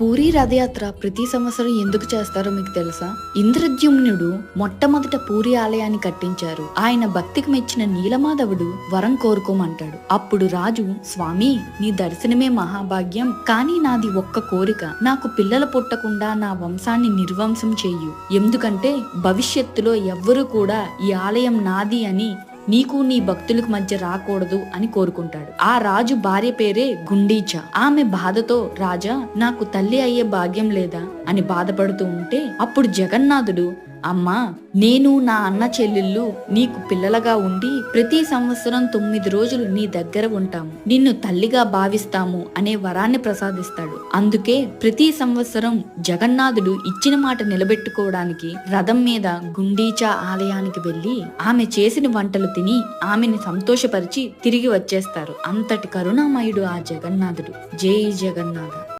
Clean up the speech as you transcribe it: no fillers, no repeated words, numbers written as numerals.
పూరీ రథయాత్ర ప్రతి సంవత్సరం ఎందుకు చేస్తారో మీకు తెలుసా? ఇంద్రద్యుమ్నుడు మొట్టమొదట పూరీ ఆలయాన్ని కట్టించారు. ఆయన భక్తికి మెచ్చిన నీలమాధవుడు వరం కోరుకోమంటాడు. అప్పుడు రాజు, స్వామి, నీ దర్శనమే మహాభాగ్యం, కానీ నాది ఒక్క కోరిక. నాకు పిల్లలు పుట్టకుండా నా వంశాన్ని నిర్వంశం చెయ్యు. ఎందుకంటే భవిష్యత్తులో ఎవ్వరూ కూడా ఈ ఆలయం నాది అని నీకు నీ భక్తులకు మధ్య రాకూడదు అని కోరుకుంటాడు. ఆ రాజు భార్య పేరే గుండీచ. ఆమె బాధతో, రాజా, నాకు తల్లి అయ్యే భాగ్యం లేదా అని బాధపడుతూ ఉంటే అప్పుడు జగన్నాథుడు, అమ్మా, నేను నా అన్న చెల్లెళ్ళు నీకు పిల్లలుగా ఉండి ప్రతి సంవత్సరం 9 రోజులు నీ దగ్గర ఉంటాము, నిన్ను తల్లిగా భావిస్తాము అనే వరాన్ని ప్రసాదిస్తాడు. అందుకే ప్రతి సంవత్సరం జగన్నాథుడు ఇచ్చిన మాట నిలబెట్టుకోవడానికి రథం మీద గుండీచా ఆలయానికి వెళ్లి ఆమె చేసిన వంటలు తిని ఆమెని సంతోషపరిచి తిరిగి వచ్చేస్తారు. అంతటి కరుణామయుడు ఆ జగన్నాథుడు. జై జగన్నాథ.